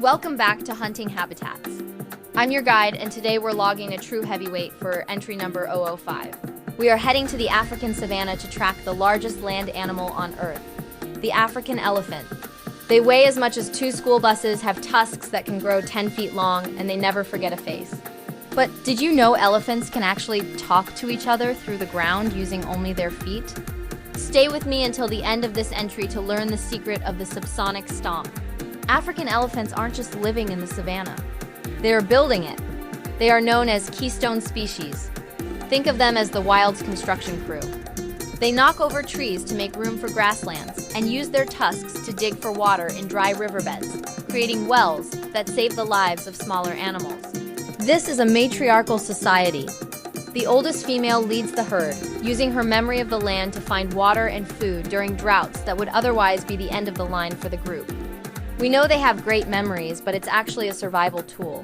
Welcome back to Hunting Habitats. I'm your guide, and today we're logging a true heavyweight for entry number 005. We are heading to the African savanna to track the largest land animal on Earth, the African elephant. They weigh as much as 2 school buses, have tusks that can grow 10 feet long, and they never forget a face. But did you know elephants can actually talk to each other through the ground using only their feet? Stay with me until the end of this entry to learn the secret of the subsonic stomp. African elephants aren't just living in the savanna. They are building it. They are known as keystone species. Think of them as the wild's construction crew. They knock over trees to make room for grasslands and use their tusks to dig for water in dry riverbeds, creating wells that save the lives of smaller animals. This is a matriarchal society. The oldest female leads the herd, using her memory of the land to find water and food during droughts that would otherwise be the end of the line for the group. We know they have great memories, but it's actually a survival tool.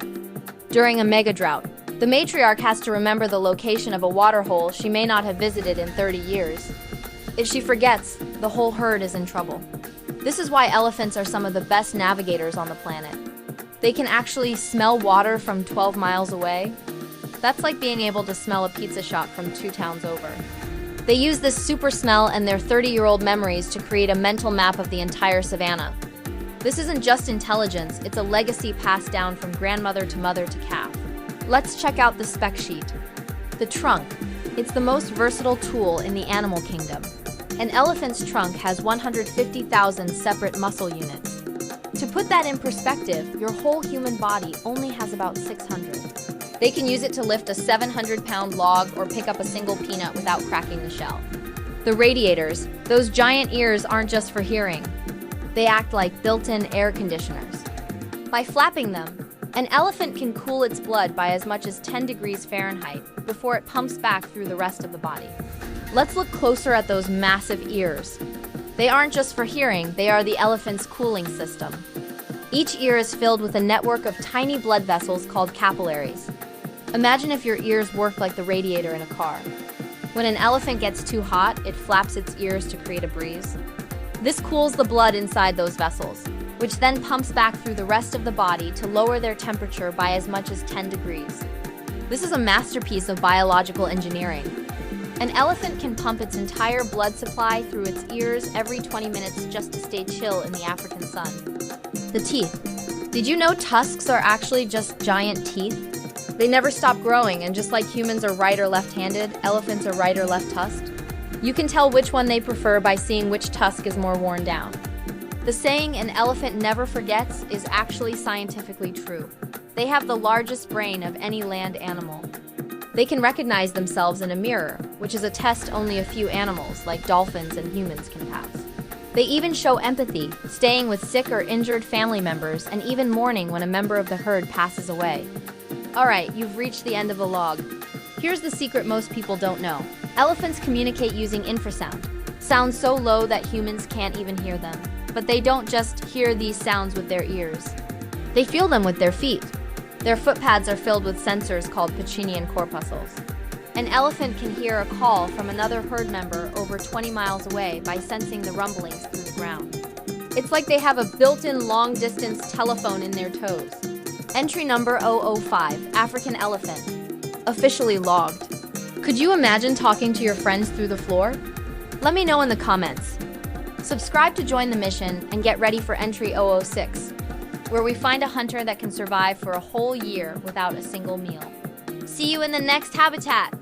During a mega drought, the matriarch has to remember the location of a water hole she may not have visited in 30 years. If she forgets, the whole herd is in trouble. This is why elephants are some of the best navigators on the planet. They can actually smell water from 12 miles away. That's like being able to smell a pizza shop from 2 towns over. They use this super smell and their 30-year-old memories to create a mental map of the entire savanna. This isn't just intelligence, it's a legacy passed down from grandmother to mother to calf. Let's check out the spec sheet. The trunk. It's the most versatile tool in the animal kingdom. An elephant's trunk has 150,000 separate muscle units. To put that in perspective, your whole human body only has about 600. They can use it to lift a 700-pound log or pick up a single peanut without cracking the shell. The radiators, those giant ears aren't just for hearing. They act like built-in air conditioners. By flapping them, an elephant can cool its blood by as much as 10 degrees Fahrenheit before it pumps back through the rest of the body. Let's look closer at those massive ears. They aren't just for hearing, they are the elephant's cooling system. Each ear is filled with a network of tiny blood vessels called capillaries. Imagine if your ears worked like the radiator in a car. When an elephant gets too hot, it flaps its ears to create a breeze. This cools the blood inside those vessels, which then pumps back through the rest of the body to lower their temperature by as much as 10 degrees. This is a masterpiece of biological engineering. An elephant can pump its entire blood supply through its ears every 20 minutes just to stay chill in the African sun. The teeth. Did you know tusks are actually just giant teeth? They never stop growing, and just like humans are right or left-handed, elephants are right or left-tusked. You can tell which one they prefer by seeing which tusk is more worn down. The saying, "an elephant never forgets," is actually scientifically true. They have the largest brain of any land animal. They can recognize themselves in a mirror, which is a test only a few animals, like dolphins and humans, can pass. They even show empathy, staying with sick or injured family members and even mourning when a member of the herd passes away. Alright, you've reached the end of the log. Here's the secret most people don't know. Elephants communicate using infrasound, sounds so low that humans can't even hear them. But they don't just hear these sounds with their ears. They feel them with their feet. Their foot pads are filled with sensors called Pacinian corpuscles. An elephant can hear a call from another herd member over 20 miles away by sensing the rumblings through the ground. It's like they have a built-in long-distance telephone in their toes. Entry number 005, African elephant. Officially logged. Could you imagine talking to your friends through the floor? Let me know in the comments. Subscribe to join the mission and get ready for entry 006, where we find a hunter that can survive for a whole year without a single meal. See you in the next habitat!